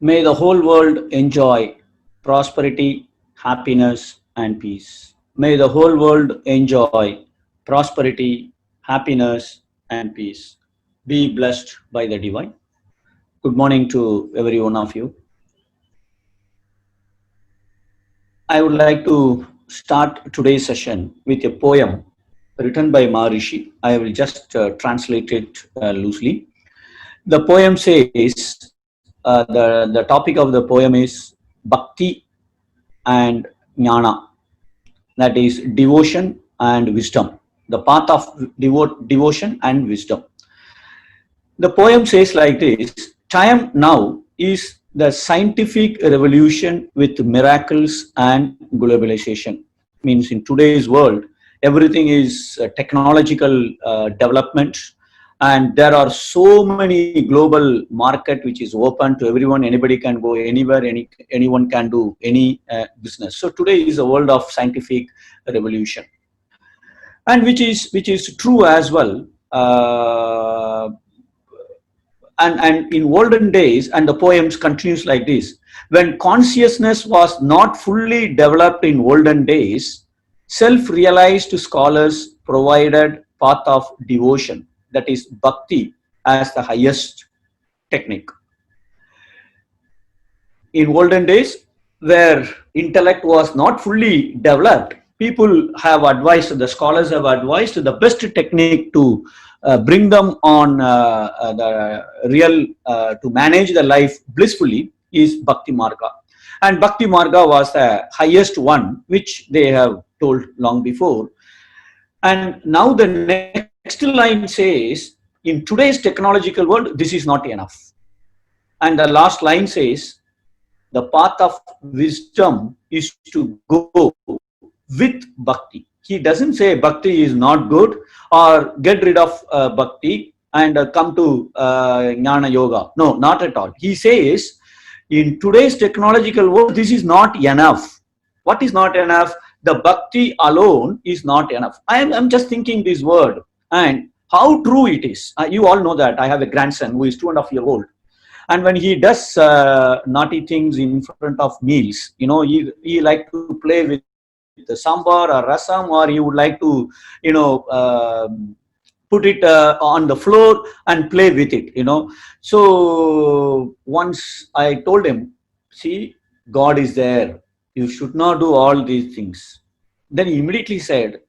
May the whole world enjoy prosperity, happiness, and peace. May the whole world enjoy prosperity, happiness, and peace. Be blessed by the divine. Good morning to every one of you. I would like to start today's session with a poem written by Maharishi. I will just translate it loosely. The poem says, the topic of the poem is Bhakti and Jnana, that is devotion and wisdom, the path of devotion and wisdom. The poem says like this: time now is the scientific revolution with miracles and globalization. Means in today's world, everything is technological development, and there are so many global market which is open to everyone. Anybody can go anywhere, anyone can do any business. So today is a world of scientific revolution, and which is true as well. And in olden days, and the poems continues like this: when consciousness was not fully developed in olden days, self-realized scholars provided path of devotion, that is bhakti, as the highest technique. In olden days, where intellect was not fully developed, people have advised, the scholars have advised the best technique to bring them on the real, to manage the life blissfully, is Bhakti Marga. And Bhakti Marga was the highest one, which they have told long before. And now the next line says, in today's technological world, this is not enough. And the last line says, the path of wisdom is to go with bhakti. He doesn't say bhakti is not good or get rid of bhakti and come to jnana yoga. No, not at all. He says, in today's technological world, this is not enough. What is not enough? The bhakti alone is not enough. I'm just thinking this word and how true it is. You all know that I have a grandson who is 2.5 years old. And when he does naughty things in front of meals, you know, he like to play with the sambar or rasam, or he would like to, you know, put it on the floor and play with it, you know. So once I told him, see, God is there. You should not do all these things. Then he immediately said,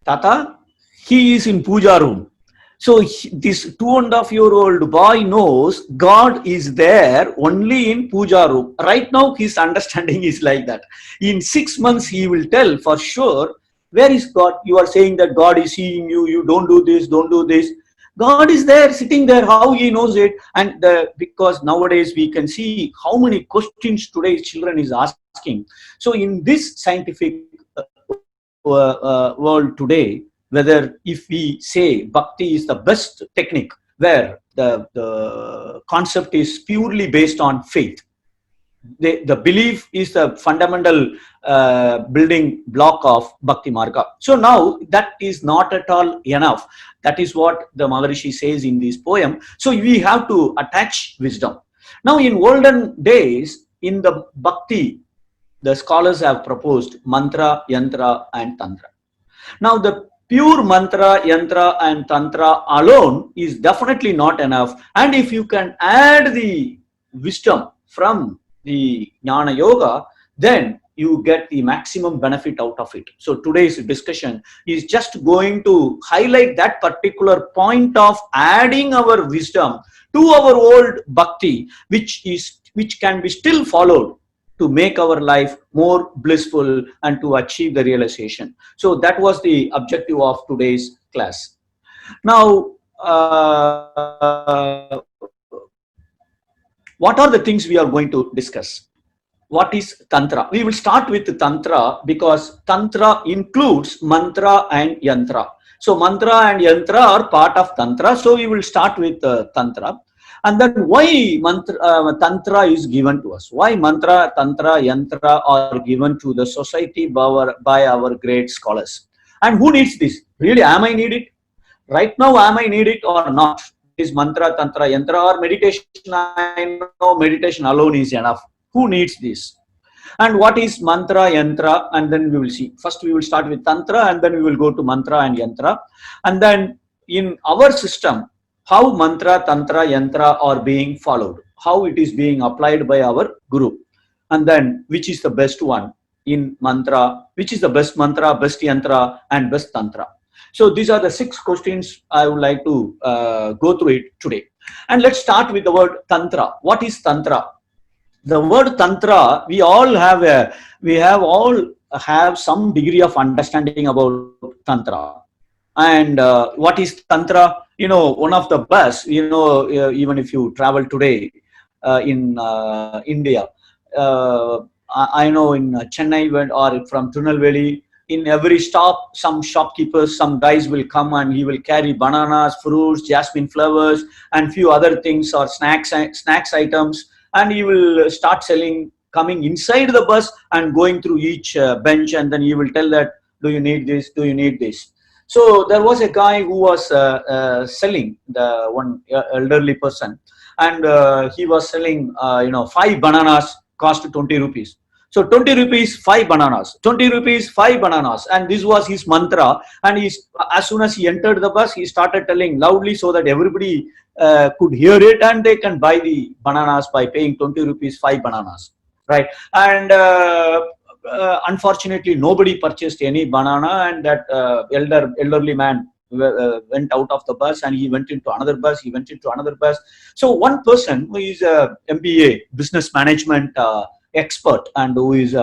Tata, he is in puja room. So this 2.5-year-old boy knows God is there only in puja room. Right now his understanding is like that. In 6 months he will tell for sure, where is God? You are saying that God is seeing you, you don't do this, don't do this. God is there, sitting there, how he knows it? And because nowadays we can see how many questions today's children is asking. So in this scientific world today, whether if we say bhakti is the best technique, where the concept is purely based on faith, the belief is the fundamental building block of Bhakti Marga. So now that is not at all enough. That is what the Maharishi says in this poem. So we have to attach wisdom. Now in olden days, in the Bhakti, the scholars have proposed Mantra, Yantra and Tantra. Now the pure mantra, yantra and tantra alone is definitely not enough. And if you can add the wisdom from the jnana yoga, then you get the maximum benefit out of it. So today's discussion is just going to highlight that particular point of adding our wisdom to our old bhakti, which can be still followed to make our life more blissful and to achieve the realization. So that was the objective of today's class. Now, what are the things we are going to discuss? What is Tantra? We will start with Tantra because Tantra includes Mantra and Yantra. So Mantra and Yantra are part of Tantra. So we will start with Tantra. And then why Tantra is given to us? Why Mantra, Tantra, Yantra are given to the society by our great scholars? And who needs this? Really, am I need it? Right now, am I need it or not? this mantra, tantra, yantra or meditation. I know meditation alone is enough. Who needs this? And what is mantra, yantra? And then we will see. First, we will start with tantra, and then we will go to mantra and yantra. And then in our system, how mantra, tantra, yantra are being followed, how it is being applied by our guru, and then which is the best one in mantra, which is the best mantra, best yantra, and best tantra. So these are the 6 questions I would like to go through it today. And let's start with the word tantra. What is tantra? The word tantra, we all have some degree of understanding about tantra. And what is tantra? You know, one of the best, you know, even if you travel today in India, I know in Chennai or from Tirunelveli, in every stop, some shopkeepers, some guys will come and he will carry bananas, fruits, jasmine flowers, and few other things or snacks items, and he will start selling, coming inside the bus and going through each bench, and then he will tell that, do you need this? Do you need this? So there was a guy who was selling, the one elderly person, and he was selling, 5 bananas cost 20 rupees. So 20 rupees, 5 bananas, 20 rupees, 5 bananas. And this was his mantra. And as soon as he entered the bus, he started telling loudly so that everybody could hear it and they can buy the bananas by paying 20 rupees, 5 bananas. Right. And unfortunately, nobody purchased any banana, and that elderly man went out of the bus and he went into another bus. He went into another bus. So one person who is a MBA, business management expert, and who is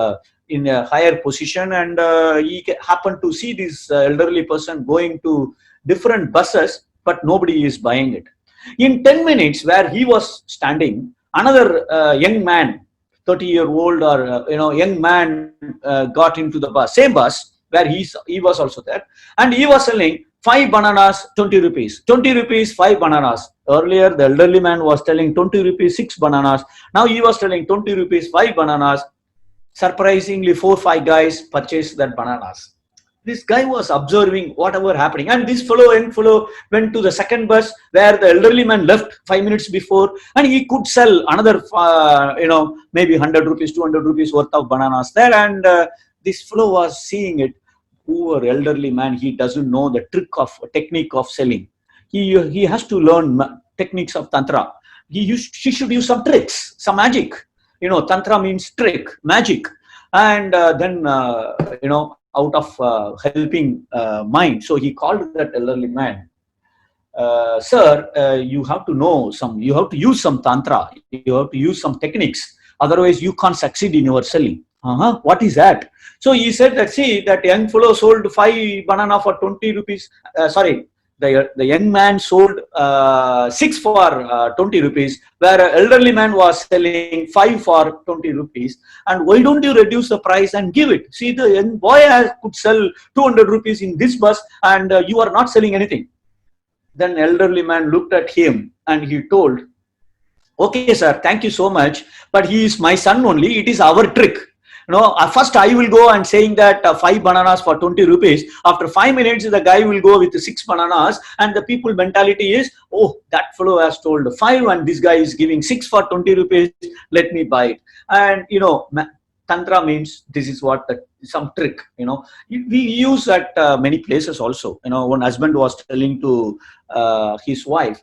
in a higher position, and he happened to see this elderly person going to different buses, but nobody is buying it. In 10 minutes, where he was standing, another young man, 30-year-old or young man got into the bus, same bus where he was also there, and he was selling 5 bananas, 20 rupees, 20 rupees, 5 bananas. Earlier, the elderly man was telling 20 rupees, 6 bananas. Now he was telling 20 rupees, 5 bananas. Surprisingly, 4-5 guys purchased that bananas. This guy was observing whatever happening, and this young fellow went to the second bus where the elderly man left 5 minutes before, and he could sell another, maybe 100 rupees, 200 rupees worth of bananas there. And this fellow was seeing it. Poor elderly man, he doesn't know the technique of selling. He has to learn techniques of tantra. He should use some tricks, some magic. Tantra means trick, magic, and then out of helping mind. So he called that elderly man, sir, you have to know you have to use some tantra, you have to use some techniques, otherwise you can't succeed in your selling. What is that? So he said that, see, that young fellow sold 5 banana for 20 rupees. The young man sold 6 for 20 rupees, where an elderly man was selling 5 for 20 rupees. And why don't you reduce the price and give it? See, the young boy could sell 200 rupees in this bus, and you are not selling anything. Then elderly man looked at him and he told, okay, sir, thank you so much, but he is my son only. It is our trick. First I will go and saying that 5 bananas for 20 rupees. After 5 minutes, the guy will go with 6 bananas, and the people mentality is, oh, that fellow has told 5 and this guy is giving 6 for 20 rupees. Let me buy it. And tantra means this is what some trick. We use at many places also. One husband was telling to his wife,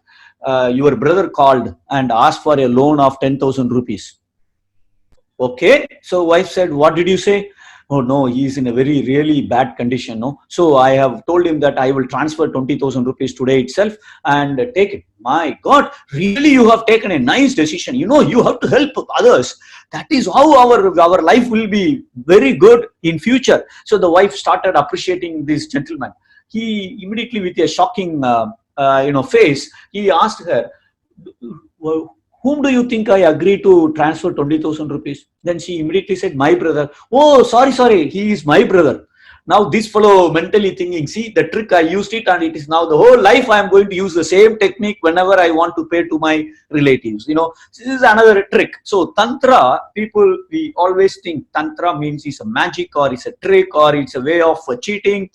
your brother called and asked for a loan of 10,000 rupees. Okay, so wife said, what did you say? Oh no, he is in a really bad condition. No, so I have told him that I will transfer 20,000 rupees today itself and take it. My God, really, you have taken a nice decision. You have to help others. That is how our life will be very good in future. So the wife started appreciating this gentleman. He immediately, with a shocking face, he asked her, whom do you think I agree to transfer 20,000 rupees? Then she immediately said, my brother. Oh, sorry, he is my brother. Now this fellow mentally thinking, see, the trick, I used it, and it is now the whole life I am going to use the same technique whenever I want to pay to my relatives. This is another trick. So tantra, we always think tantra means it's a magic, or it's a trick, or it's a way of cheating,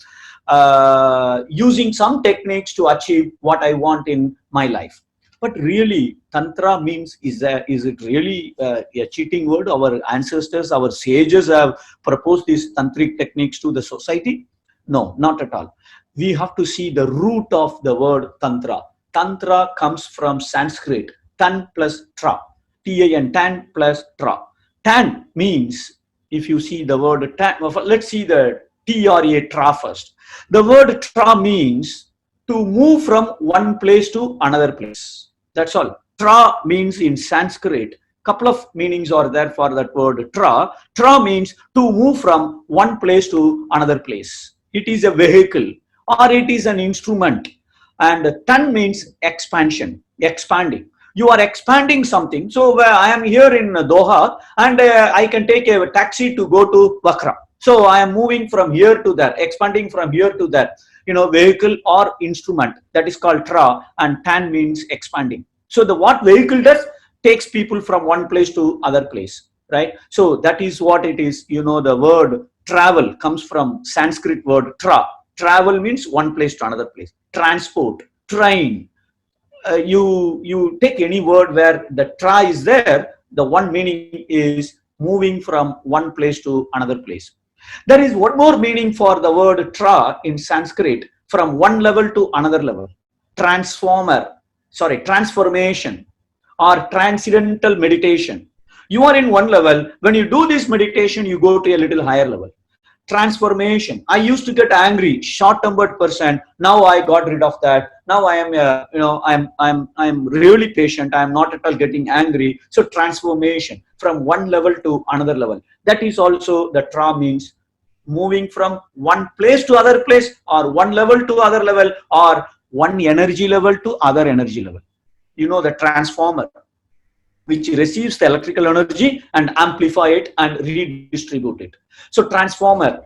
using some techniques to achieve what I want in my life. But really, Tantra means, is it really a cheating word? Our ancestors, our sages have proposed these tantric techniques to the society? No, not at all. We have to see the root of the word Tantra. Tantra comes from Sanskrit, tan plus tra, T-A-N, tan plus tra. Tan means, if you see the word tan, let's see the T-R-A, tra first. The word tra means to move from one place to another place. That's all. Tra means in Sanskrit, couple of meanings are there for that word tra. Tra means to move from one place to another place. It is a vehicle or it is an instrument. And tan means expansion, expanding. You are expanding something. So I am here in Doha and I can take a taxi to go to Vakra. So I am moving from here to there, expanding from here to there. Vehicle or instrument, that is called tra, and tan means expanding. So what vehicle does, takes people from one place to other place, right? So that is what it is. The word travel comes from Sanskrit word tra. Travel means one place to another place. Transport, train. You take any word where the tra is there, the one meaning is moving from one place to another place. There is one more meaning for the word tra in Sanskrit, from one level to another level. Transformation or transcendental meditation. You are in one level. When you do this meditation, you go to a little higher level. Transformation. I used to get angry, short-tempered person. Now I got rid of that. Now I am, I'm really patient. I am not at all getting angry. So transformation from one level to another level. That is also the tra means moving from one place to other place, or one level to other level, or one energy level to other energy level. The transformer, which receives the electrical energy and amplify it and redistribute it. So transformer,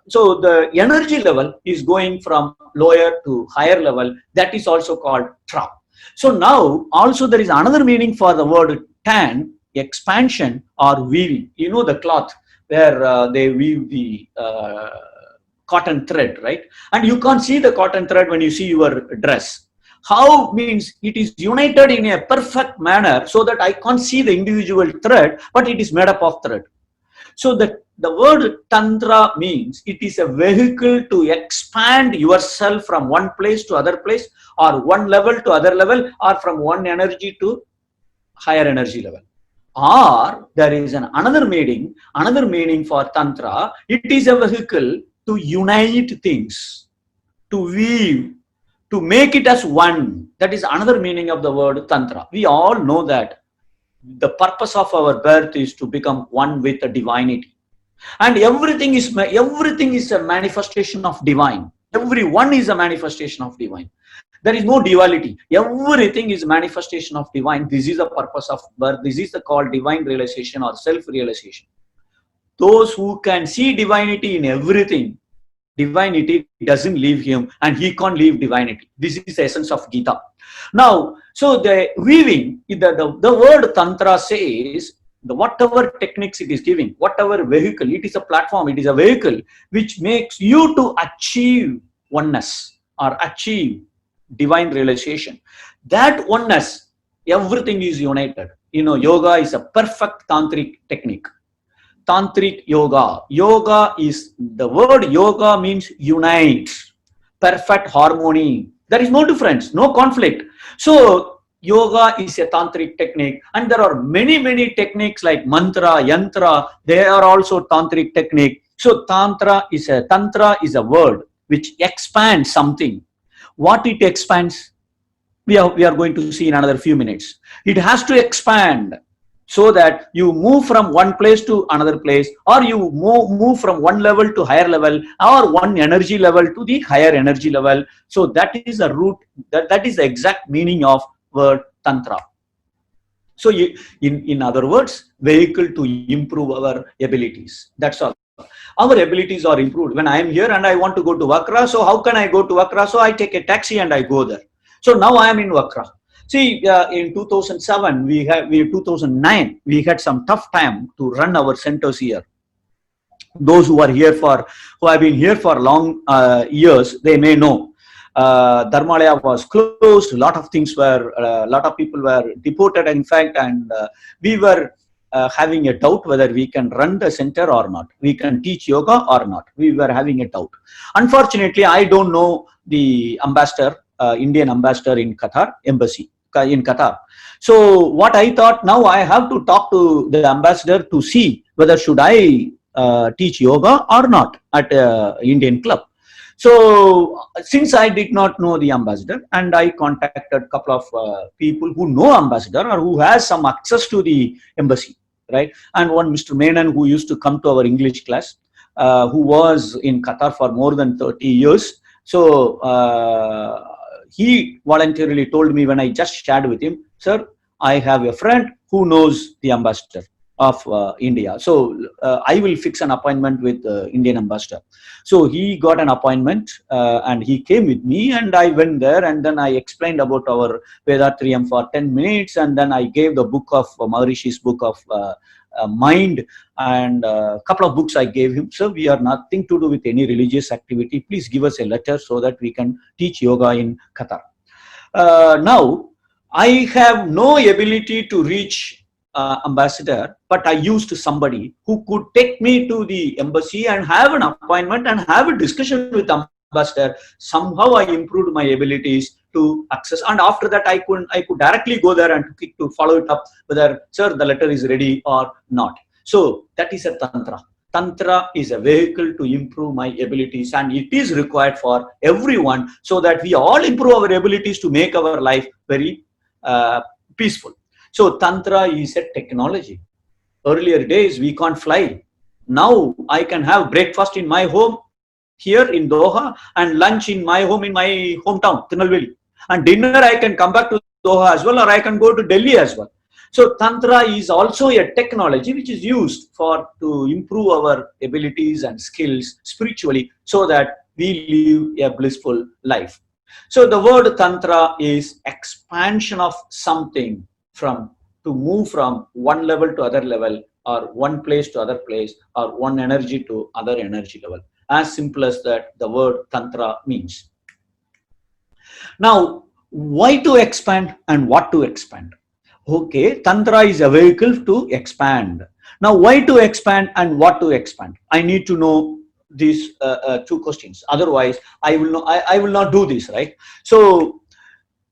so the energy level is going from lower to higher level. That is also called tra. So now also there is another meaning for the word tan, expansion or weaving. The cloth where they weave the cotton thread, right? And you can't see the cotton thread when you see your dress. How means it is united in a perfect manner so that I can't see the individual thread, but it is made up of thread. So the word Tantra means it is a vehicle to expand yourself from one place to other place, or one level to other level, or from one energy to higher energy level. Or there is another meaning for Tantra. It is a vehicle to unite things, to weave, to make it as one. That is another meaning of the word Tantra. We all know that the purpose of our birth is to become one with the divinity. And everything is a manifestation of divine. Everyone is a manifestation of divine. There is no duality. Everything is manifestation of divine. This is the purpose of birth. This is called divine realization or self-realization. Those who can see divinity in everything, divinity doesn't leave him and he can't leave divinity. This is the essence of Gita. Now, so the weaving, the word Tantra says, whatever techniques it is giving, whatever vehicle, it is a platform, it is a vehicle which makes you to achieve oneness or achieve divine realization. That oneness, everything is united. Yoga is a perfect tantric technique. Tantric yoga. Yoga is, the word yoga means unite, perfect harmony. There is no difference, no conflict. So yoga is a tantric technique, and there are many techniques like Mantrra, Yantra. They are also tantric technique. So Tantra is a word which expands something. What it expands, we are going to see in another few minutes. It has to expand so that you move from one place to another place, or you move from one level to higher level, or one energy level to the higher energy level. So that is the root, that is the exact meaning of word Tantra. So in other words, vehicle to improve our abilities. That's all. Our abilities are improved. When I am here and I want to go to Vakra, so how can I go to Vakra? So I take a taxi and I go there. So now I am in Vakra. See, in 2007, 2009, we had some tough time to run our centers here. Those who have been here for long years, they may know. Dharmalaya was closed. A lot of things were, a lot of people were deported, in fact, and we were having a doubt whether we can run the center or not. We can teach yoga or not. We were having a doubt. Unfortunately, I don't know the ambassador, Indian ambassador in Qatar, embassy in Qatar. So what I thought, now I have to talk to the ambassador to see whether should I teach yoga or not at Indian club. So since I did not know the ambassador, and I contacted a couple of people who know ambassador or who has some access to the embassy, right? And one Mr. Menon, who used to come to our English class, who was in Qatar for more than 30 years. So he voluntarily told me when I just shared with him, sir, I have a friend who knows the ambassador of India. So I will fix an appointment with Indian ambassador. So he got an appointment and he came with me, and I went there, and then I explained about our Vedatriyam for 10 minutes, and then I gave the book of Maharishi's book of mind, and a couple of books I gave him. So we are nothing to do with any religious activity. Please give us a letter so that we can teach yoga in Qatar. Now, I have no ability to reach ambassador, but I used somebody who could take me to the embassy and have an appointment and have a discussion with ambassador. Somehow I improved my abilities to access, and after that I could directly go there and to follow it up whether, sir, the letter is ready or not. So that is a tantra. Tantra is a vehicle to improve my abilities, and it is required for everyone so that we all improve our abilities to make our life very peaceful. So Tantra is a technology. Earlier days, we can't fly. Now I can have breakfast in my home here in Doha and lunch in my home in my hometown, Tirunelveli. And dinner, I can come back to Doha as well, or I can go to Delhi as well. So Tantra is also a technology which is used to improve our abilities and skills spiritually so that we live a blissful life. So the word Tantra is expansion of something, to move from one level to other level, or one place to other place, or one energy to other energy level. As simple as that, the word Tantra means. Now, why to expand and what to expand? Okay, Tantra is a vehicle to expand. Now, why to expand and what to expand? I need to know these two questions. Otherwise, I will not do this, right? So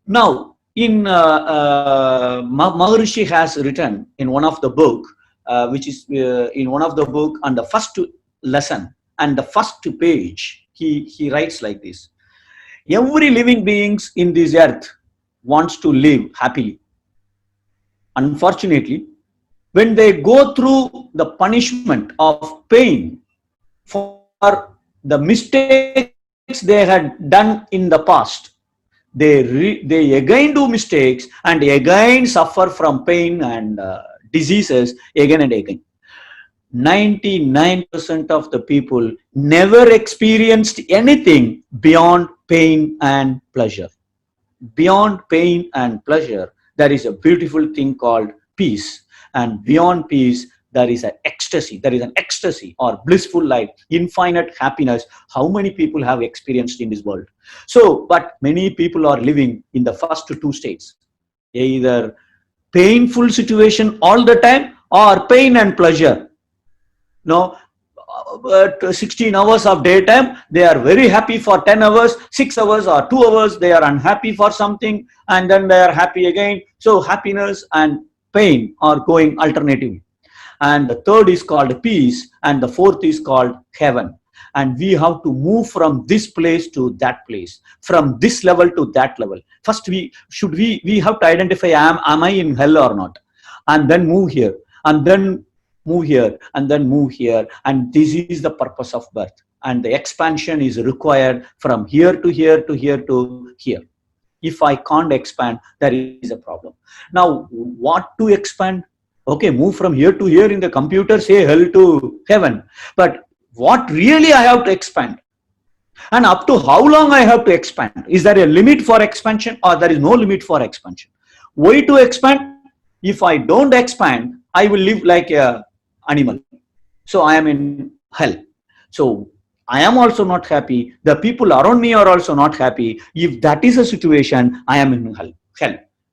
now, in Maharishi has written in one of the book, which is in one of the book, on the first lesson and the first page, he writes like this: every living beings in this earth wants to live happily. Unfortunately, when they go through the punishment of pain for the mistakes they had done in the past, they again do mistakes and again suffer from pain and diseases again and again. 99% of the people never experienced anything beyond pain and pleasure. Beyond pain and pleasure, there is a beautiful thing called peace, and beyond peace there is an ecstasy or blissful life, infinite happiness. How many people have experienced in this world? So, but many people are living in the first two states, either painful situation all the time or pain and pleasure. No, 16 hours of daytime, they are very happy for 10 hours, 6 hours or 2 hours, they are unhappy for something, and then they are happy again. So happiness and pain are going alternatively. And the third is called peace, and the fourth is called heaven. And we have to move from this place to that place, from this level to that level. First, we have to identify, am I in hell or not? And then move here, and then move here, and then move here. And this is the purpose of birth. And the expansion is required from here to here to here to here. If I can't expand, there is a problem. Now, what to expand? Okay, move from here to here in the computer, say hell to heaven. But what really I have to expand? And up to how long I have to expand? Is there a limit for expansion, or there is no limit for expansion? Why to expand? If I don't expand, I will live like a animal. So I am in hell. So I am also not happy. The people around me are also not happy. If that is a situation, I am in hell.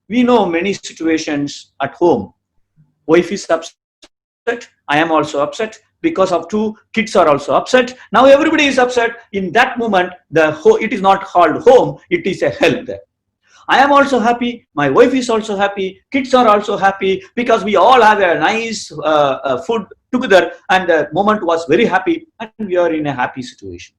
We know many situations at home. Wife is upset, I am also upset. Because of two, kids are also upset. Now everybody is upset. In that moment, it is not called home, it is a hell there. I am also happy, my wife is also happy, kids are also happy, because we all have a nice food together, and the moment was very happy, and we are in a happy situation.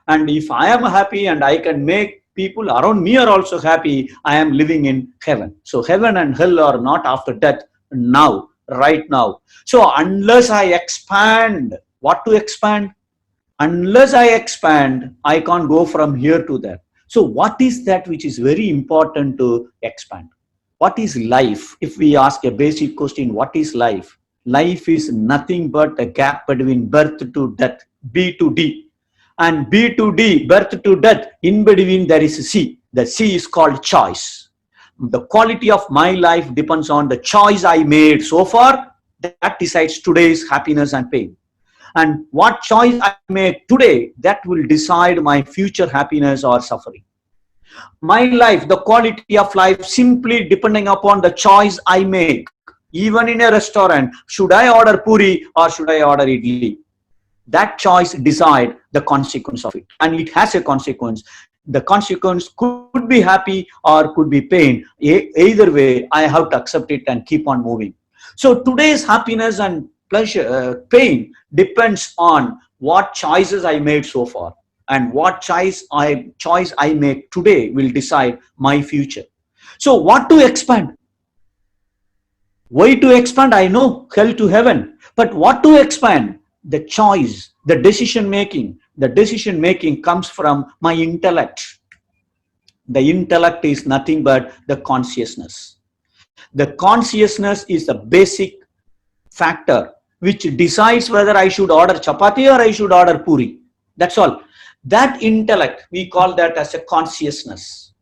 And if I am happy and I can make people around me are also happy, I am living in heaven. So heaven and hell are not after death, now, right now. So unless I expand, what to expand? Unless I expand, I can't go from here to there. So what is that which is very important to expand? What is life? If we ask a basic question, what is life? Life is nothing but a gap between birth to death, B to D. And B to D, birth to death, in between there is a C. The C is called choice. The quality of my life depends on the choice I made so far. That decides today's happiness and pain. And what choice I make today, that will decide my future happiness or suffering. My life, the quality of life, simply depending upon the choice I make. Even in a restaurant, should I order puri or should I order idli? That choice decide the consequence of it, and it has a consequence. The consequence could be happy or could be pain. Either way, I have to accept it and keep on moving. So today's happiness and pleasure, pain depends on what choices I made so far, and what choice I make today will decide my future. So what to expand? Why to expand? I know, hell to heaven. But what to expand? The choice, the decision making. The decision making comes from my intellect. The intellect is nothing but the consciousness. The consciousness is the basic factor which decides whether I should order chapati or I should order puri. That's all. That intellect, we call that as a consciousness.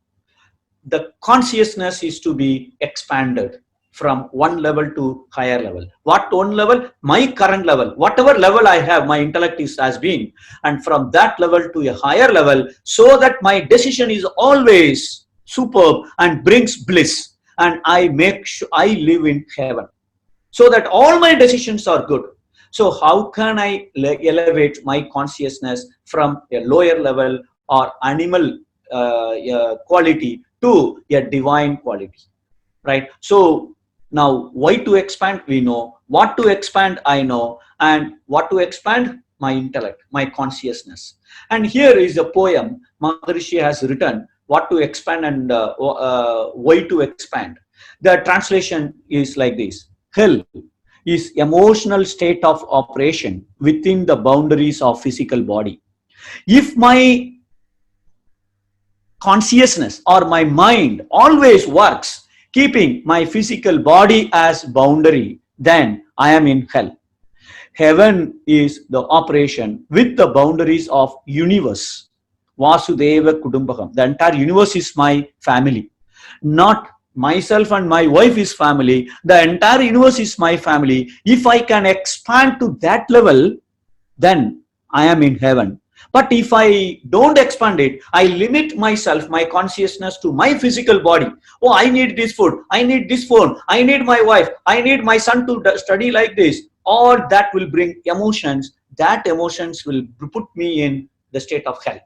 The consciousness is to be expanded from one level to higher level. What one level? My current level. Whatever level I have, my intellect has been. And from that level to a higher level, so that my decision is always superb and brings bliss. And I make sure I live in heaven, so that all my decisions are good. So how can I elevate my consciousness from a lower level or animal quality to a divine quality, right? So now, why to expand? We know. What to expand? I know. And what to expand? My intellect, my consciousness. And here is a poem Maharishi has written, what to expand and why to expand. The translation is like this: hell is emotional state of operation within the boundaries of physical body. If my consciousness or my mind always works keeping my physical body as boundary, then I am in hell. Heaven is the operation with the boundaries of universe. Vasudeva Kudumbakam. The entire universe is my family. Not myself and my wife is family. The entire universe is my family. If I can expand to that level, then I am in heaven. But if I don't expand it, I limit myself, my consciousness to my physical body. Oh, I need this food, I need this phone, I need my wife, I need my son to study like this. All that will bring emotions. That emotions will put me in the state of hell.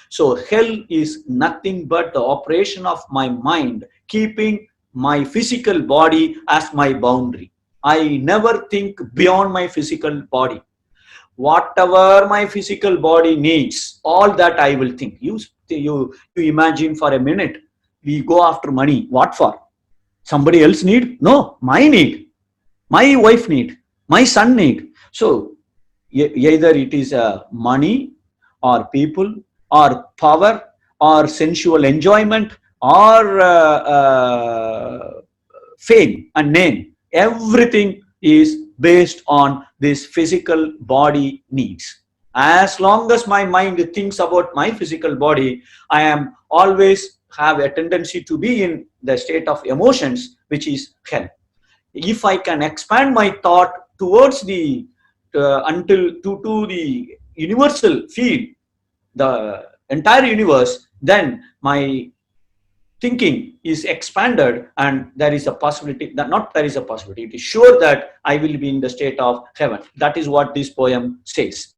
So hell is nothing but the operation of my mind, keeping my physical body as my boundary. I never think beyond my physical body. Whatever my physical body needs, all that I will think. You imagine for a minute, we go after money. What for? Somebody else need? No, my need, my wife need, my son need. So either it is money or people or power or sensual enjoyment or fame and name. Everything is based on this physical body needs. As long as my mind thinks about my physical body, I am always have a tendency to be in the state of emotions, which is hell. If I can expand my thought towards the to the universal field, the entire universe, then my thinking is expanded, and there is a possibility that, not there is a possibility, it is sure that I will be in the state of heaven. That is what this poem says.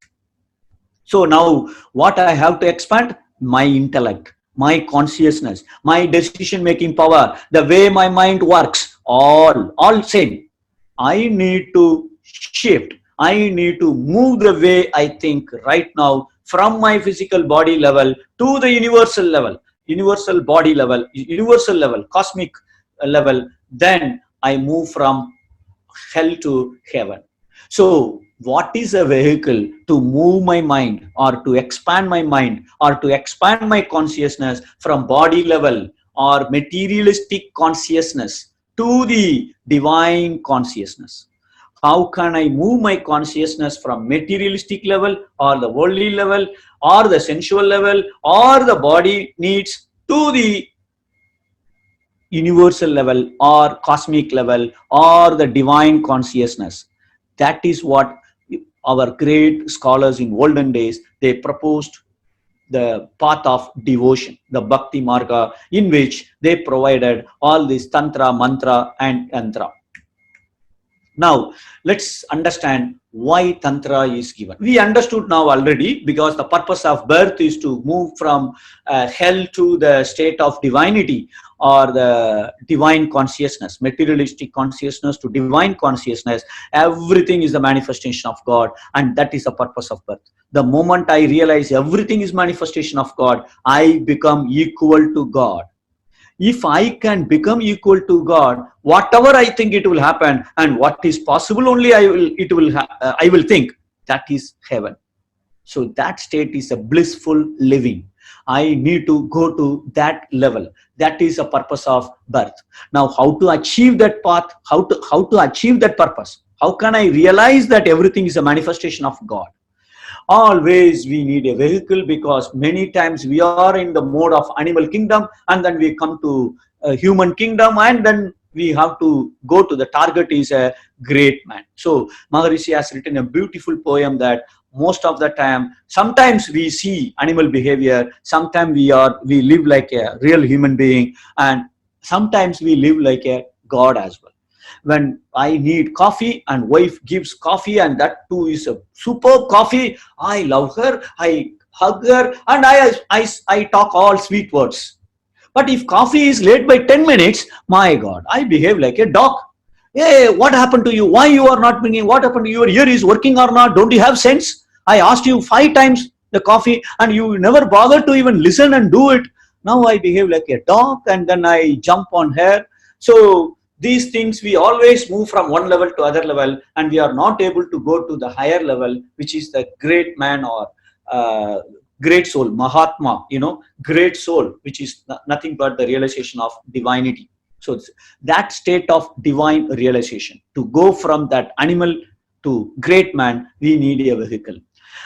So now what I have to expand? My intellect, my consciousness, my decision making power, the way my mind works, all same. I need to shift. I need to move the way I think right now from my physical body level to the universal level, universal body level, universal level, cosmic level. Then I move from hell to heaven. So what is a vehicle to move my mind, or to expand my mind, or to expand my consciousness from body level or materialistic consciousness to the divine consciousness? How can I move my consciousness from materialistic level or the worldly level or the sensual level or the body needs to the universal level or cosmic level or the divine consciousness? That is what our great scholars in olden days, they proposed the path of devotion, the bhakti marga, in which they provided all this tantra, mantra and yantra. Now, let's understand why Tantra is given. We understood now already, because the purpose of birth is to move from hell to the state of divinity, or the divine consciousness, materialistic consciousness to divine consciousness. Everything is the manifestation of God, and that is the purpose of birth. The moment I realize everything is manifestation of God, I become equal to God. If I can become equal to God, whatever I think it will happen, and what is possible only I will think, that is heaven. So that state is a blissful living. I need to go to that level. That is the purpose of birth. Now, how to achieve that path? How to achieve that purpose? How can I realize that everything is a manifestation of God? Always we need a vehicle, because many times we are in the mode of animal kingdom, and then we come to a human kingdom, and then we have to go to the target is a great man. So Maharishi has written a beautiful poem that most of the time, sometimes we see animal behavior, sometimes we live like a real human being, and sometimes we live like a God as well. When I need coffee and wife gives coffee, and that too is a superb coffee, I love her, I hug her, and I talk all sweet words. But if coffee is late by 10 minutes, my God, I behave like a dog. Hey, what happened to you? Why you are not bringing? What happened to you? Your ear is working or not? Don't you have sense? I asked you 5 times the coffee, and you never bothered to even listen and do it. Now I behave like a dog, and then I jump on her. So these things, we always move from one level to other level, and we are not able to go to the higher level, which is the great man, or great soul, Mahatma, great soul, which is nothing but the realization of divinity. So that state of divine realization, to go from that animal to great man, we need a vehicle.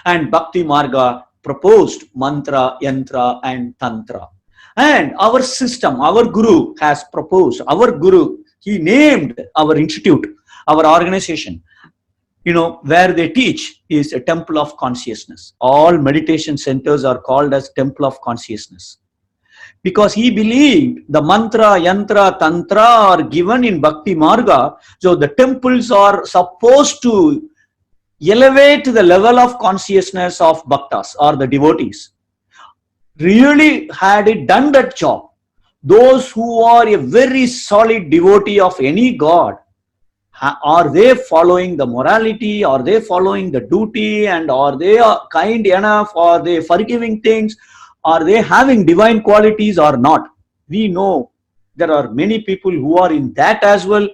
And Bhakti Marga proposed Mantra, Yantra and Tantra. And our system, our Guru has proposed, he named our institute, our organization, where they teach is a temple of consciousness. All meditation centers are called as temple of consciousness, because he believed the mantra, yantra, tantra are given in Bhakti Marga. So the temples are supposed to elevate the level of consciousness of bhaktas, or the devotees. Really, had it done that job, those who are a very solid devotee of any god, are they following the morality? Are they following the duty? And are they kind enough? Are they forgiving things? Are they having divine qualities or not? We know there are many people who are in that as well.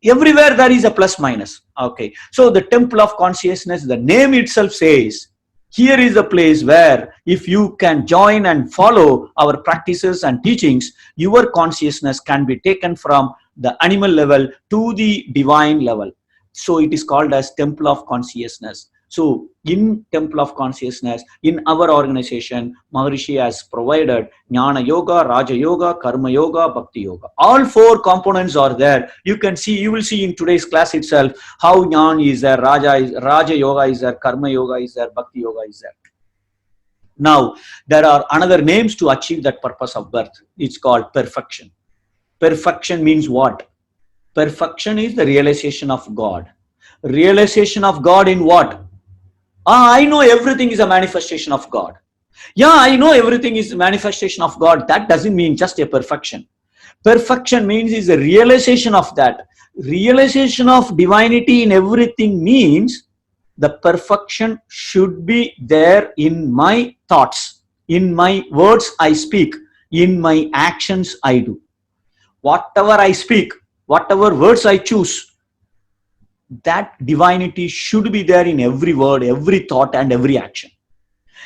Everywhere there is a plus minus. Okay, so the temple of consciousness, the name itself says, here is a place where if you can join and follow our practices and teachings, your consciousness can be taken from the animal level to the divine level. So it is called as temple of consciousness. So in Temple of Consciousness, in our organization, Maharishi has provided Jnana Yoga, Raja Yoga, Karma Yoga, Bhakti Yoga. All 4 components are there. You can see, you will see in today's class itself how Jnana is there, Raja Yoga is there, Karma Yoga is there, Bhakti Yoga is there. Now, there are another names to achieve that purpose of birth. It's called perfection. Perfection means what? Perfection is the realization of God. Realization of God in what? I know everything is a manifestation of God. Yeah, I know everything is a manifestation of God. That doesn't mean just a perfection. Perfection means is a realization of that. Realization of divinity in everything means the perfection should be there in my thoughts, in my words I speak, in my actions I do. Whatever I speak, whatever words I choose, that divinity should be there in every word, every thought, and every action.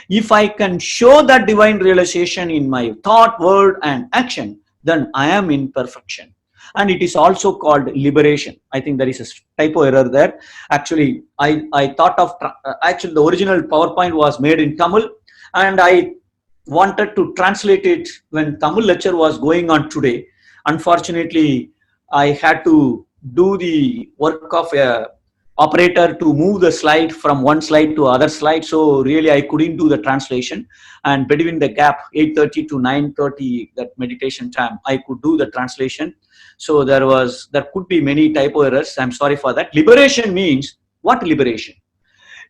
If I can show that divine realization in my thought, word, and action, then I am in perfection. And it is also called liberation. I think there is a typo error there. Actually, I thought of, actually the original PowerPoint was made in Tamil, and I wanted to translate it when Tamil lecture was going on today. Unfortunately, I had to do the work of a operator to move the slide from one slide to other slide. So really I couldn't do the translation, and between the gap 8:30 to 9:30, that meditation time, I could do the translation. So there could be many typo errors. I'm sorry for that. Liberation means what? Liberation.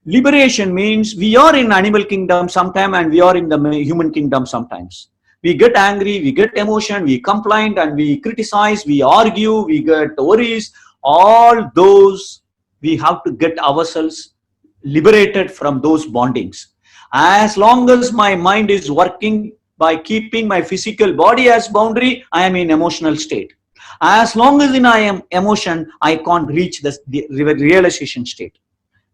Liberation means we are in animal kingdom sometime and we are in the human kingdom sometimes. We get angry, we get emotion, we complain and we criticize, we argue, we get worries. All those, we have to get ourselves liberated from those bondings. As long as my mind is working by keeping my physical body as boundary, I am in emotional state. As long as I am emotion, I can't reach the realization state.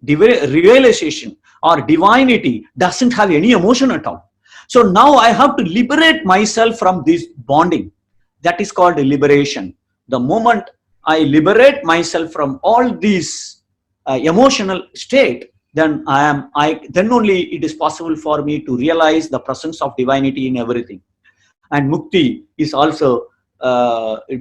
Realization or divinity doesn't have any emotion at all. So now I have to liberate myself from this bonding. That is called liberation. The moment I liberate myself from all these emotional state, then then only it is possible for me to realize the presence of divinity in everything. And mukti is also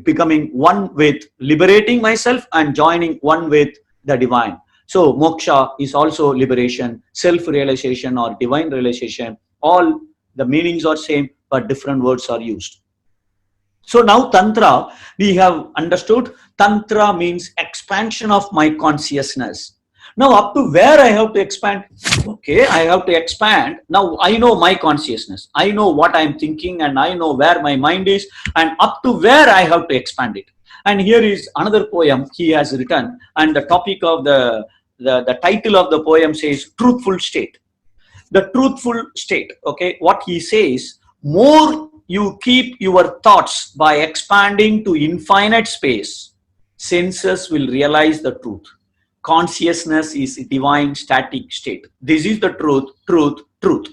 becoming one with liberating myself and joining one with the divine. So moksha is also liberation, self-realization or divine realization. All the meanings are same, but different words are used. So now Tantra, we have understood. Tantra means expansion of my consciousness. Now up to where I have to expand? Okay, I have to expand. Now I know my consciousness. I know what I am thinking and I know where my mind is, and up to where I have to expand it. And here is another poem he has written, and the topic of the title of the poem says truthful state. The truthful state, okay, what he says, more you keep your thoughts by expanding to infinite space, senses will realize the truth. Consciousness is a divine static state. This is the truth, truth, truth.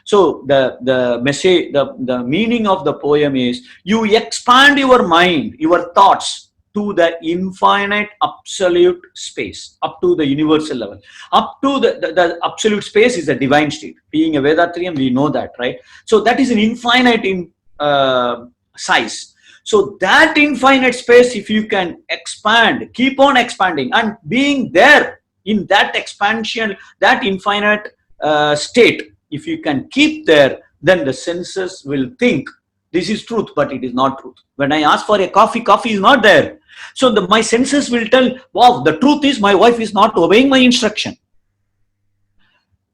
So the message, the meaning of the poem is, you expand your mind, your thoughts to the infinite absolute space, up to the universal level. Up to the absolute space is a divine state. Being a Vedatriyan, we know that, right? So that is an infinite in size. So that infinite space, if you can expand, keep on expanding and being there in that expansion, that infinite state, if you can keep there, then the senses will think this is truth, but it is not truth. When I ask for a coffee, coffee is not there. So my senses will tell, wow, the truth is my wife is not obeying my instruction.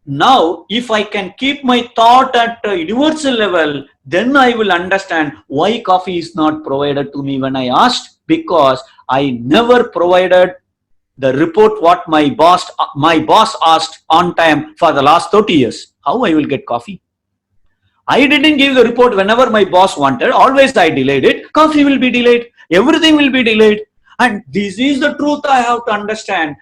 Now, if I can keep my thought at a universal level, then I will understand why coffee is not provided to me when I asked, because I never provided the report what my boss asked on time for the last 30 years. How I will get coffee? I didn't give the report whenever my boss wanted. Always I delayed it. Coffee will be delayed. Everything will be delayed. And this is the truth I have to understand.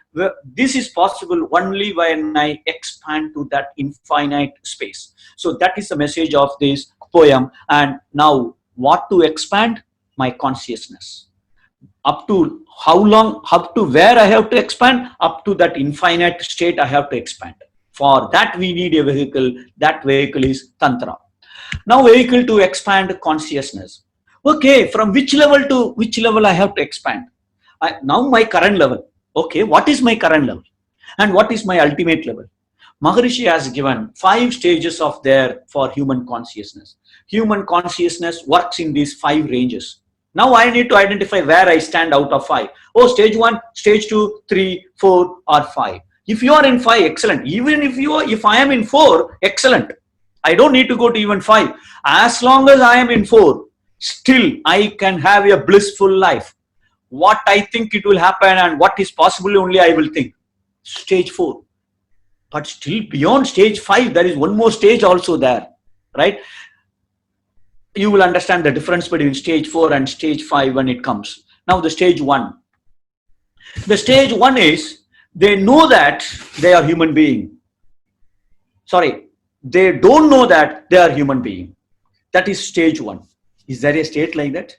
This is possible only when I expand to that infinite space. So that is the message of this poem. And now what to expand? My consciousness. Up to how long, up to where I have to expand, up to that infinite state I have to expand. For that we need a vehicle. That vehicle is Tantra. Now vehicle to expand consciousness. Okay, from which level to which level I have to expand? Now my current level. Okay, what is my current level? And what is my ultimate level? Maharishi has given 5 stages of there for human consciousness. Human consciousness works in these 5 ranges. Now I need to identify where I stand out of 5. Oh, stage 1, stage 2, 3, 4 or 5. If you are in 5, excellent. Even if I am in 4, excellent. I don't need to go to even 5. As long as I am in 4, still I can have a blissful life. What I think it will happen and what is possible only I will think. Stage 4. But still beyond stage 5, there is one more stage also there, right? You will understand the difference between stage 4 and stage 5 when it comes. Now the stage 1. The stage 1 is they know that they are human being. Sorry, they don't know that they are human being. That is stage 1. Is there a state like that?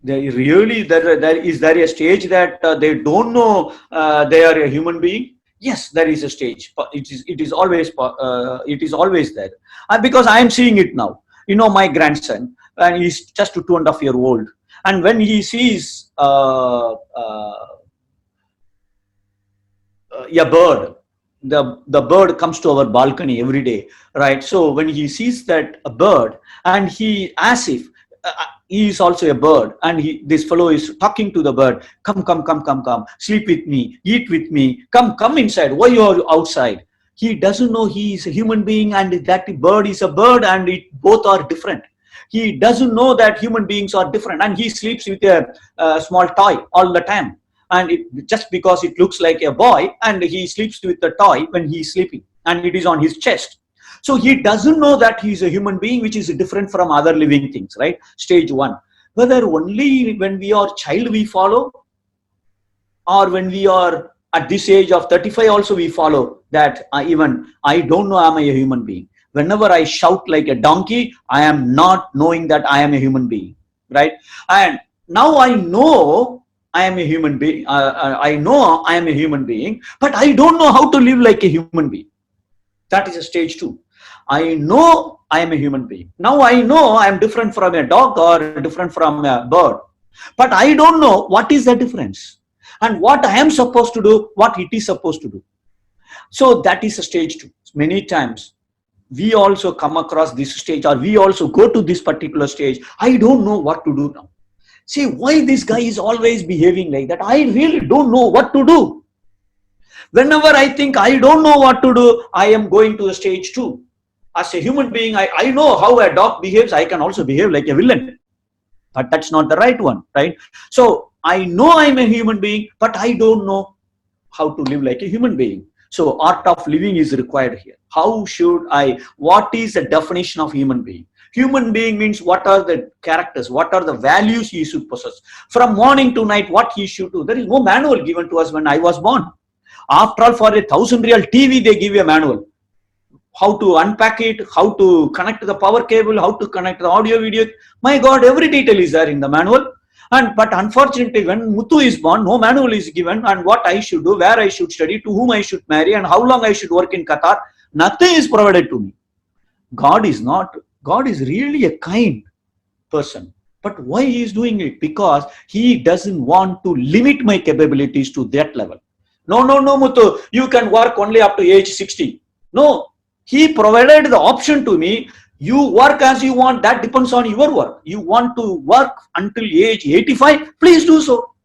Is there a stage that they don't know they are a human being? Yes, there is a stage. It is always there. Because I am seeing it now. You know, my grandson, and he's just 2.5 years old, and when he sees a bird, the bird comes to our balcony every day, right? So when he sees that a bird, and he, as if he is also a bird, and this fellow is talking to the bird, come, sleep with me, eat with me, come inside, why you are outside? He doesn't know he is a human being and that bird is a bird, and both are different. He doesn't know that human beings are different, and he sleeps with a small toy all the time. And just because it looks like a boy, and he sleeps with the toy when he is sleeping, and it is on his chest. So he doesn't know that he is a human being, which is different from other living things, right? Stage 1. Whether only when we are child we follow, or when we are at this age of 35 also we follow that. Even I don't know I'm a human being. Whenever I shout like a donkey, I am not knowing that I am a human being, right? And now I know I am a human being. I know I am a human being, but I don't know how to live like a human being. That is a stage 2. I know I am a human being. Now I know I am different from a dog or different from a bird, but I don't know what is the difference and what I am supposed to do, what it is supposed to do. So that is a stage 2. Many times we also come across this stage, or we also go to this particular stage. I don't know what to do now. See, why this guy is always behaving like that? I really don't know what to do. Whenever I think I don't know what to do, I am going to the stage 2. As a human being, I know how a dog behaves. I can also behave like a villain, but that's not the right one, right? So I know I'm a human being, but I don't know how to live like a human being. So art of living is required here. How should I, what is the definition of human being? Human being means what are the characters, what are the values he should possess. From morning to night, what he should do. There is no manual given to us when I was born. After all, for a 1,000 real TV, they give you a manual. How to unpack it, how to connect the power cable, how to connect the audio video. My God, every detail is there in the manual. But unfortunately, when Muthu is born, no manual is given, and what I should do, where I should study, to whom I should marry, and how long I should work in Qatar. Nothing is provided to me. God is really a kind person. But why he is doing it? Because he doesn't want to limit my capabilities to that level. No, Muthu, you can work only up to age 60. No, he provided the option to me. You work as you want, that depends on your work. You want to work until age 85, please do so.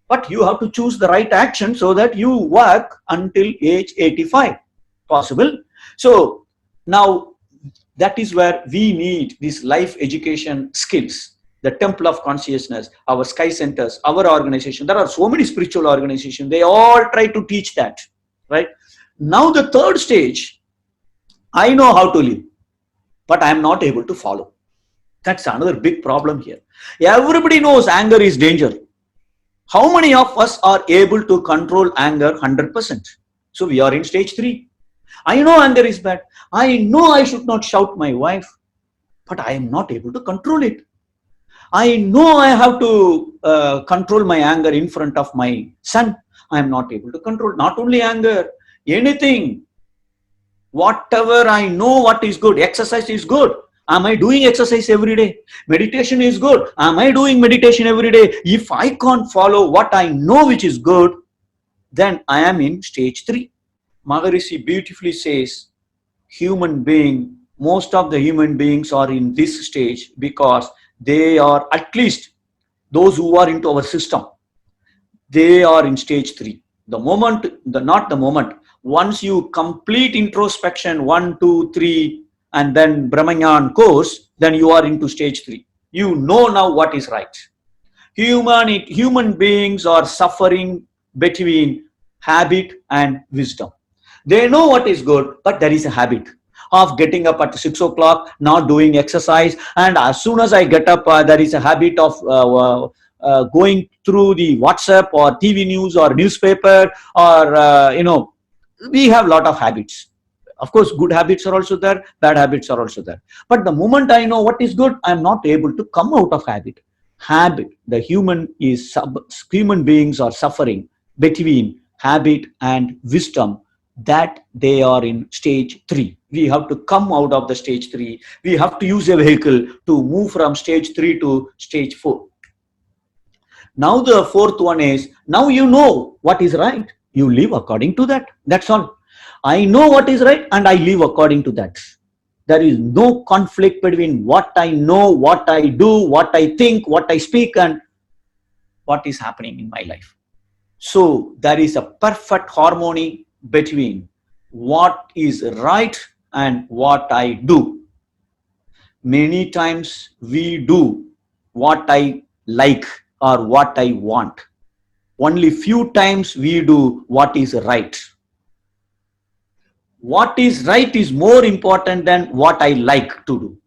But you have to choose the right action so that you work until age 85. Possible? So now that is where we need these life education skills. The Temple of Consciousness, our Sky Centers, our organization. There are so many spiritual organizations. They all try to teach that, right? Now the third stage, I know how to live, but I am not able to follow. That's another big problem here. Everybody knows anger is danger. How many of us are able to control anger 100%? So we are in stage 3. I know anger is bad. I know I should not shout my wife, but I am not able to control it. I know I have to control my anger in front of my son. I am not able to control not only anger, anything, whatever I know what is good. Exercise is good. Am I doing exercise every day? Meditation is good. Am I doing meditation every day? If I can't follow what I know which is good, then I am in stage 3. Maharishi beautifully says, most of the human beings are in this stage because they are, at least those who are into our system, they are in stage 3. Not the moment, once you complete introspection 1, 2, 3, and then Brahmanyan course, then you are into stage 3. You know now what is right. Human beings are suffering between habit and wisdom. They know what is good, but there is a habit of getting up at 6 o'clock, not doing exercise. And as soon as I get up, there is a habit of going through the WhatsApp or TV news or newspaper, or, we have a lot of habits. Of course, good habits are also there, bad habits are also there. But the moment I know what is good, I am not able to come out of habit. Human beings are suffering between habit and wisdom, that they are in stage 3. We have to come out of the stage 3. We have to use a vehicle to move from stage 3 to stage 4. Now the fourth one is, now you know what is right. You live according to that. That's all. I know what is right and I live according to that. There is no conflict between what I know, what I do, what I think, what I speak, and what is happening in my life. So there is a perfect harmony between what is right and what I do. Many times we do what I like or what I want. Only few times we do what is right. What is right is more important than what I like to do.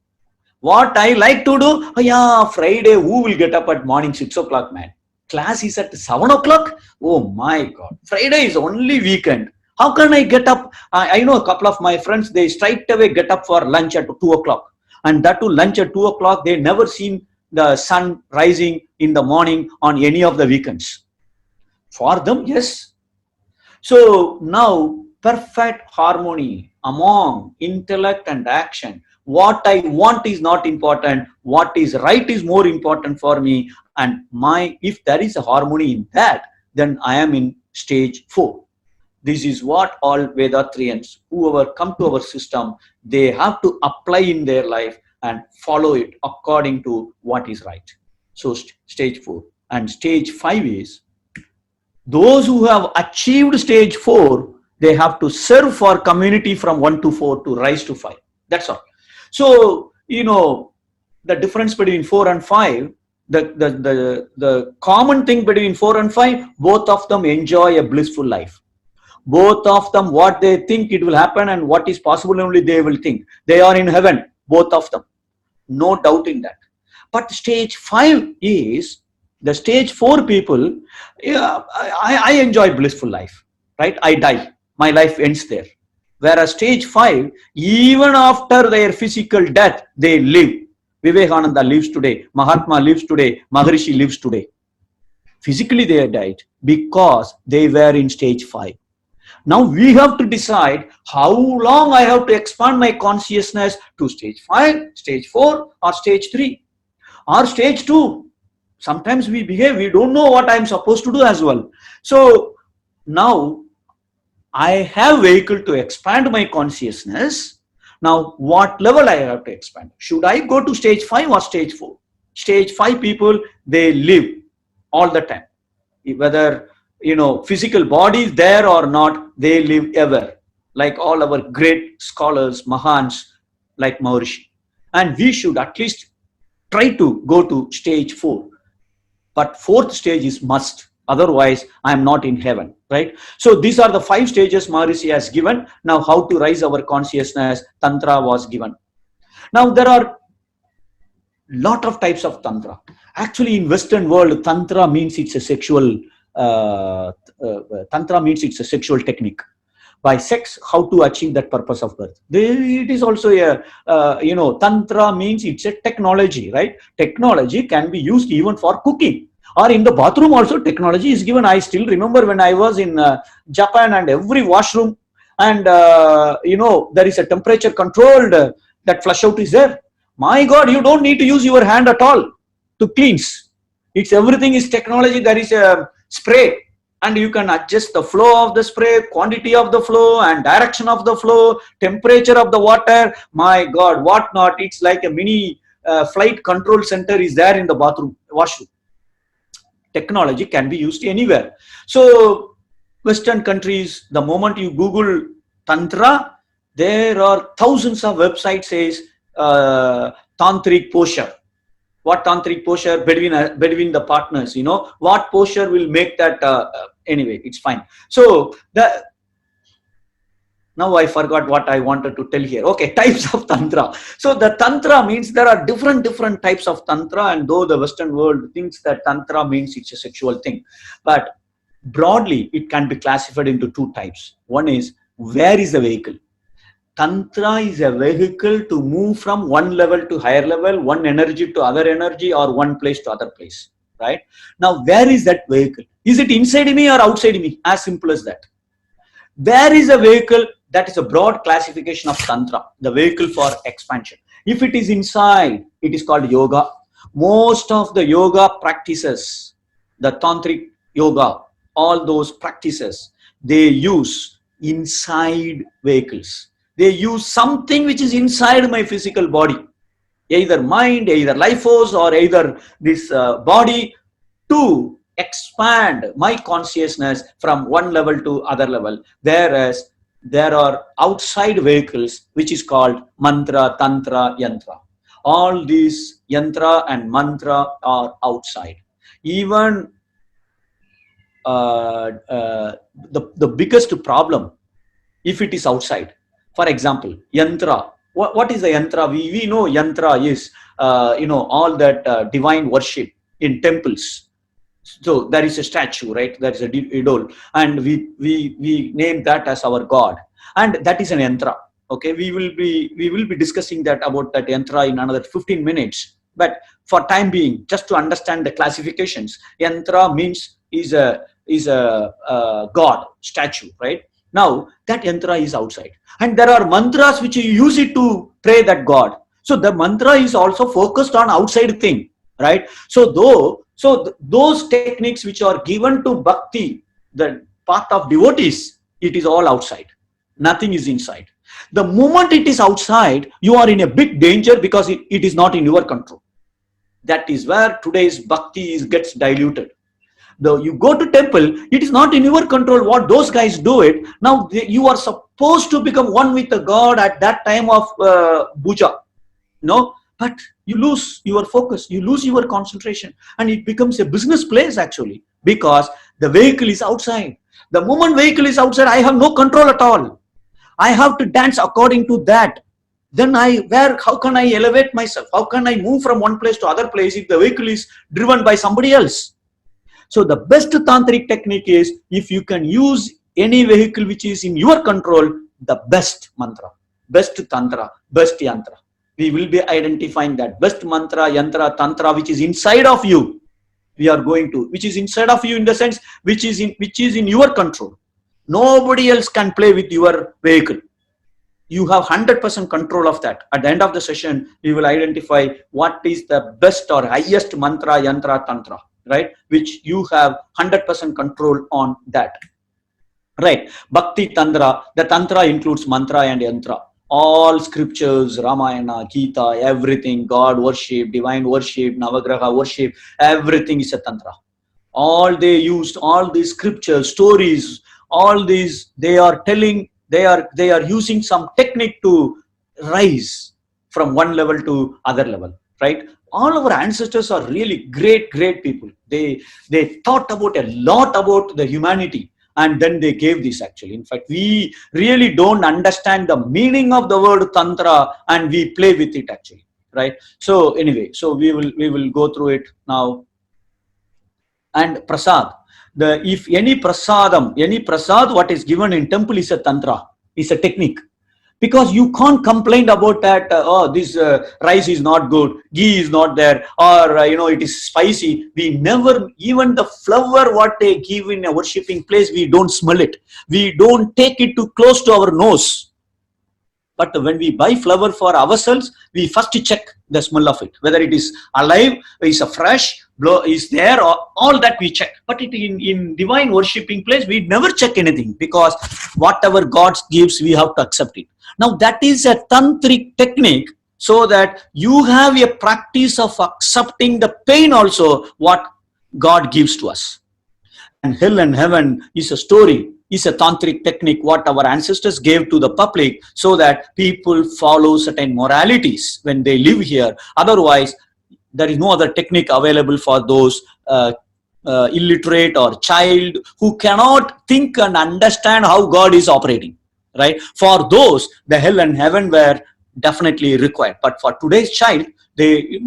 What I like to do, oh yeah, Friday, who will get up at morning 6 o'clock, man? Class is at 7 o'clock? Oh my God. Friday is only weekend. How can I get up? I know a couple of my friends, they straight away get up for lunch at 2 o'clock. And that to lunch at 2 o'clock, they never seen the sun rising in the morning on any of the weekends. For them, yes. So now, perfect harmony among intellect and action. What I want is not important. What is right is more important for me. And if there is a harmony in that, then I am in stage 4. This is what all Vedatrians, whoever come to our system, they have to apply in their life and follow it according to what is right. So stage 4. And stage 5 is, those who have achieved stage 4, they have to serve for community from 1 to 4 to rise to 5. That's all. So, the difference between 4 and 5, the common thing between 4 and 5, both of them enjoy a blissful life. Both of them, what they think it will happen and what is possible only they will think. They are in heaven, both of them. No doubt in that. But stage 5 is, the stage 4 people, I enjoy blissful life, right? I die. My life ends there. Whereas stage 5, even after their physical death, they live. Vivekananda lives today. Mahatma lives today. Maharishi lives today. Physically they died because they were in stage 5. Now we have to decide how long I have to expand my consciousness to stage 5, stage 4, or stage 3, or stage 2. Sometimes we don't know what I'm supposed to do as well. So now I have vehicle to expand my consciousness. Now what level I have to expand? Should I go to stage 5 or stage 4? Stage 5 people, they live all the time. Whether physical body is there or not, they live ever. Like all our great scholars, Mahans, like Maharishi. And we should at least try to go to stage 4. But 4th stage is must. Otherwise, I am not in heaven, right? So these are the 5 stages Maharishi has given. Now, how to rise our consciousness, Tantra was given. Now, there are lot of types of Tantra. Actually, in Western world, Tantra means it's a sexual Tantra means it's a sexual technique. by sex, how to achieve that purpose of birth. It is also a, Tantra means it's a technology, right? Technology can be used even for cooking. Or in the bathroom also technology is given. I still remember when I was in Japan, and every washroom, and there is a temperature controlled that flush out is there. My God, you don't need to use your hand at all to cleanse. It's everything is technology. There is a spray, and you can adjust the flow of the spray, quantity of the flow, and direction of the flow, temperature of the water. My God, what not? It's like a mini flight control center is there in the bathroom, washroom. Technology can be used anywhere. So Western countries, the moment you Google Tantra, there are thousands of websites says tantric posture. What tantric posture between the partners, what posture will make that anyway, it's fine. So now I forgot what I wanted to tell here. Okay, types of Tantra. So the Tantra means there are different types of Tantra, and though the Western world thinks that Tantra means it's a sexual thing, but broadly it can be classified into two types. One is, where is the vehicle? Tantra is a vehicle to move from one level to higher level, one energy to other energy, or one place to other place, right? Now, where is that vehicle? Is it inside me or outside me? As simple as that. Where is a vehicle? That is a broad classification of Tantra, the vehicle for expansion. If it is inside, it is called yoga. Most of the yoga practices, the tantric yoga, all those practices, they use inside vehicles. They use something which is inside my physical body, either mind, either life force, or either this body, to expand my consciousness from one level to other level. Whereas there are outside vehicles which is called mantra, tantra, yantra. All these yantra and mantra are outside. Even the biggest problem, if it is outside. For example, yantra. What is the yantra? We know yantra is all that divine worship in temples. So there is a statue, right? There is a idol, and we name that as our god, and that is an yantra. Okay, we will be discussing that about that yantra in another 15 minutes. But for time being, just to understand the classifications, yantra means is a god statue, right? Now that yantra is outside, and there are mantras which you use it to pray that god. So the mantra is also focused on outside thing, right? So those techniques which are given to bhakti, the path of devotees, it is all outside. Nothing is inside. The moment it is outside, you are in a big danger, because it is not in your control. That is where today's bhakti gets diluted. Though you go to temple, it is not in your control what those guys do it. Now you are supposed to become one with the God at that time of puja, no? But you lose your focus, you lose your concentration, and it becomes a business place actually, because the vehicle is outside. The moment vehicle is outside, I have no control at all. I have to dance according to that. Then how can I elevate myself? How can I move from one place to other place if the vehicle is driven by somebody else? So the best tantric technique is, if you can use any vehicle which is in your control, the best mantra, best tantra, best yantra. We will be identifying that best mantra, yantra, tantra, which is inside of you. We are going to, which is inside of you in the sense, which is in your control. Nobody else can play with your vehicle. You have 100% control of that. At the end of the session, we will identify what is the best or highest mantra, yantra, tantra, right? Which you have 100% control on that. Right? Bhakti Tantra, the Tantra includes mantra and yantra. All scriptures, Ramayana, Gita, everything, God worship, divine worship, Navagraha worship, everything is a Tantra. All they used, all these scriptures, stories, all these, they are telling, they are using some technique to rise from one level to other level, right? All our ancestors are really great people. They thought about a lot about the humanity, and then they gave this actually. In fact, we really don't understand the meaning of the word tantra, and we play with it actually, right? So anyway, so we will go through it now. And prasad, if any prasad what is given in temple is a tantra, is a technique. Because you can't complain about that, oh, this rice is not good, ghee is not there, or it is spicy. We never, even the flour what they give in a worshipping place, we don't smell it. We don't take it too close to our nose. But when we buy flour for ourselves, we first check the smell of it, whether it is alive, is a fresh, is there, or all that we check. But in divine worshipping place, we never check anything, because whatever God gives, we have to accept it. Now that is a tantric technique, so that you have a practice of accepting the pain also what God gives to us. And hell and heaven is a story, is a tantric technique what our ancestors gave to the public, so that people follow certain moralities when they live here. Otherwise, there is no other technique available for those illiterate or child who cannot think and understand how God is operating, right? For those, the hell and heaven were definitely required. But for today's child, they,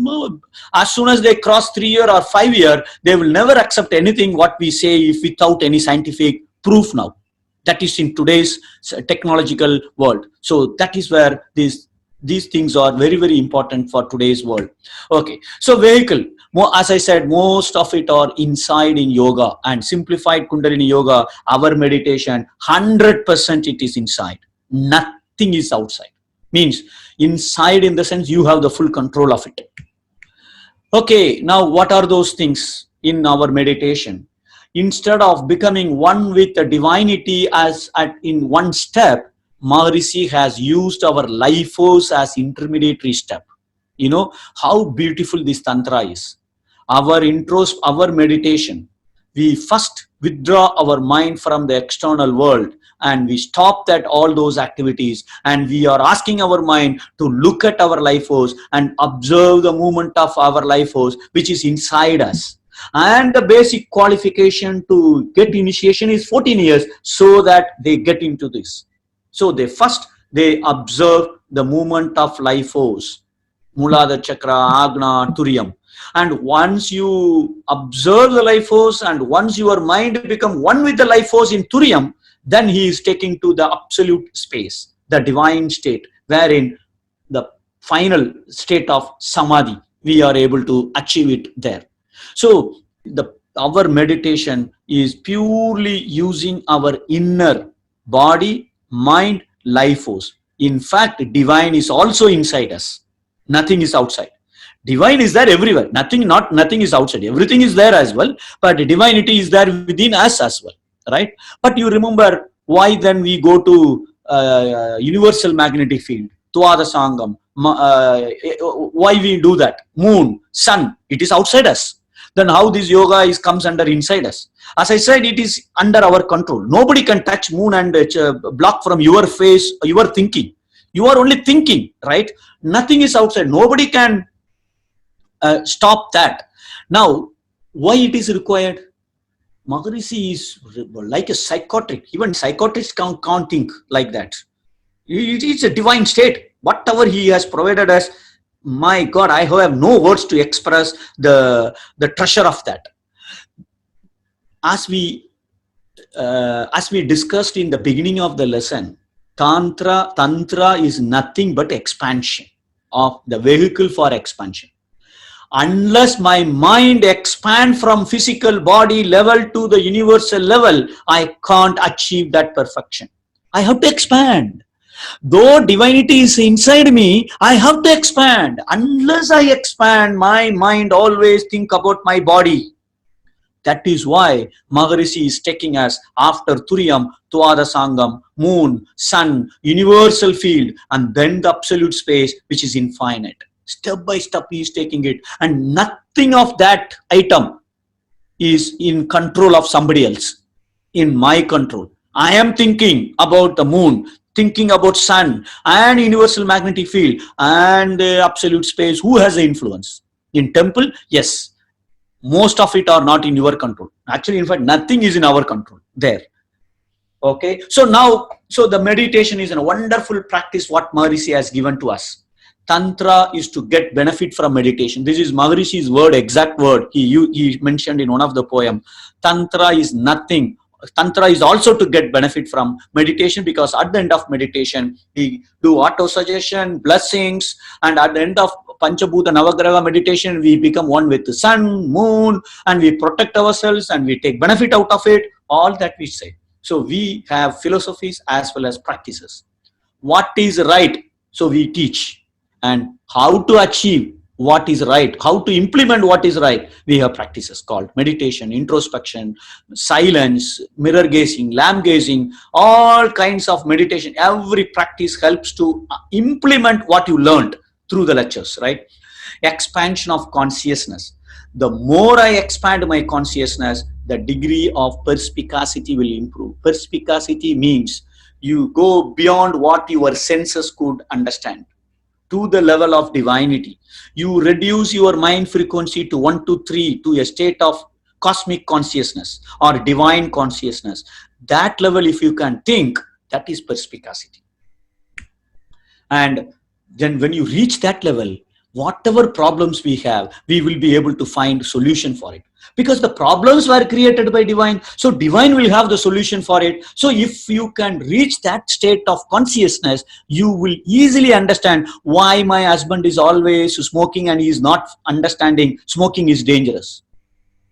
as soon as they cross 3 year or 5 year, they will never accept anything what we say if without any scientific proof now. That is in today's technological world. So that is where these things are very, very important for today's world. Okay, so vehicle, as I said, most of it are inside in yoga, and simplified Kundalini yoga, our meditation, 100% it is inside. Nothing is outside. Means inside in the sense you have the full control of it. Okay, now what are those things in our meditation? Instead of becoming one with the divinity in one step, Maharishi has used our life force as intermediary step. You know how beautiful this tantra is. Our intros, our meditation, we first withdraw our mind from the external world, and we stop that all those activities, and we are asking our mind to look at our life force and observe the movement of our life force which is inside us. And the basic qualification to get initiation is 14 years, so that they get into this. So they observe the movement of life force, Muladhara Chakra, Agna, Turiyam. And once you observe the life force, and once your mind become one with the life force in Turiyam, then he is taking to the absolute space, the divine state, wherein the final state of Samadhi, we are able to achieve it there. So our meditation is purely using our inner body, mind, life force. In fact, divine is also inside us. Nothing is outside. Divine is there everywhere. Nothing is outside. Everything is there as well. But divinity is there within us as well, right? But you remember why then we go to universal magnetic field, Tvada Sangam. Why we do that? Moon, sun, it is outside us. Then how this yoga comes under inside us? As I said, it is under our control. Nobody can touch moon and block from your face, your thinking. You are only thinking, right? Nothing is outside. Nobody can stop that. Now, why it is required? Maharishi is like a psychotic. Even psychotists can't think like that. It is a divine state. Whatever he has provided us, my God, I have no words to express the treasure of that. As we discussed in the beginning of the lesson, Tantra is nothing but expansion of the vehicle for expansion. Unless my mind expands from physical body level to the universal level, I can't achieve that perfection. I have to expand. Though divinity is inside me, I have to expand. Unless I expand, my mind always think about my body. That is why Maharishi is taking us after Turiyam, Tvada Sangam, moon, sun, universal field, and then the absolute space which is infinite. Step by step he is taking it, and nothing of that item is in control of somebody else. In my control. I am thinking about the moon, thinking about sun and universal magnetic field and the absolute space. Who has the influence? In temple, yes. Most of it are not in your control. Actually, in fact, nothing is in our control there. Okay. So now, the meditation is a wonderful practice what Maharishi has given to us. Tantra is to get benefit from meditation. This is Maharishi's word, exact word. He mentioned in one of the poem. Tantra is nothing. Tantra is also to get benefit from meditation, because at the end of meditation, we do auto-suggestion, blessings, and at the end of Panchabhuta Navagraha meditation, we become one with the sun, moon, and we protect ourselves and we take benefit out of it. All that we say. So we have philosophies as well as practices. What is right? So we teach. And how to achieve what is right, how to implement what is right, we have practices called meditation, introspection, silence, mirror gazing, lamp gazing, all kinds of meditation. Every practice helps to implement what you learned through the lectures, right? Expansion of consciousness. The more I expand my consciousness, the degree of perspicacity will improve. Perspicacity means you go beyond what your senses could understand, to the level of divinity. You reduce your mind frequency to 1 to 3 to a state of cosmic consciousness or divine consciousness. That level, if you can think, that is perspicacity. And then when you reach that level, whatever problems we have, we will be able to find solution for it. Because the problems were created by divine, so divine will have the solution for it. So if you can reach that state of consciousness, you will easily understand why my husband is always smoking and he is not understanding smoking is dangerous.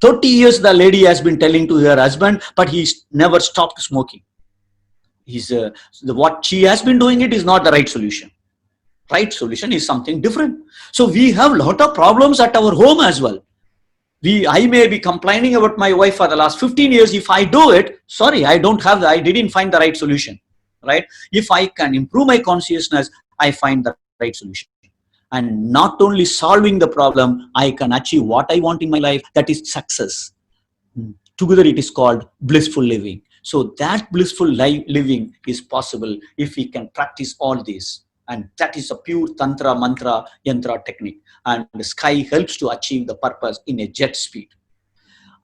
30 years the lady has been telling to her husband, but he's never stopped smoking. What she has been doing, it is not the right solution. Right solution is something different. So we have a lot of problems at our home as well. I may be complaining about my wife for the last 15 years. If I do it, sorry, I didn't find the right solution, right? If I can improve my consciousness, I find the right solution. And not only solving the problem, I can achieve what I want in my life, that is success. Together it is called blissful living. So that blissful living is possible if we can practice all this. And that is a pure Tantra, Mantra, Yantra technique. And the sky helps to achieve the purpose in a jet speed.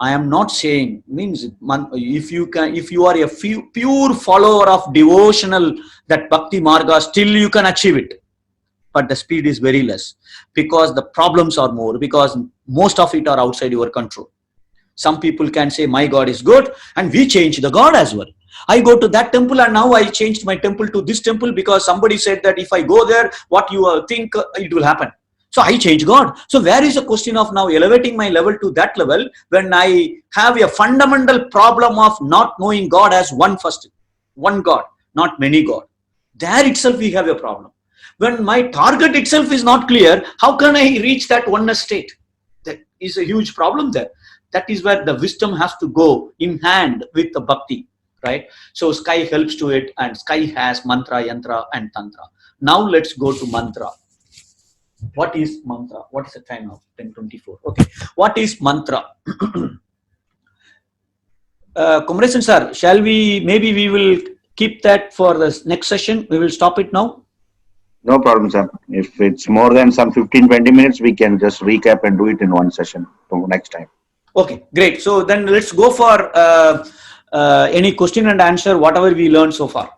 I am not saying, means if you are a pure follower of devotional, that Bhakti Marga, still you can achieve it. But the speed is very less, because the problems are more, because most of it are outside your control. Some people can say, my God is good, and we change the God as well. I go to that temple and now I changed my temple to this temple because somebody said that if I go there, what you think it will happen. So I change God. So where is the question of now elevating my level to that level when I have a fundamental problem of not knowing God as one God, not many God. There itself we have a problem. When my target itself is not clear, how can I reach that oneness state? That is a huge problem there. That is where the wisdom has to go in hand with the bhakti, right? So sky helps to it, and sky has mantra, yantra, and tantra. Now let's go to mantra. What is mantra? What is the time now? 10:24. Okay. What is mantra? Kumresan sir, shall we, maybe we will keep that for the next session. We will stop it now. No problem, sir. If it's more than some 15-20 minutes, we can just recap and do it in one session for next time. Okay, great. So then let's go for any question and answer, whatever we learned so far.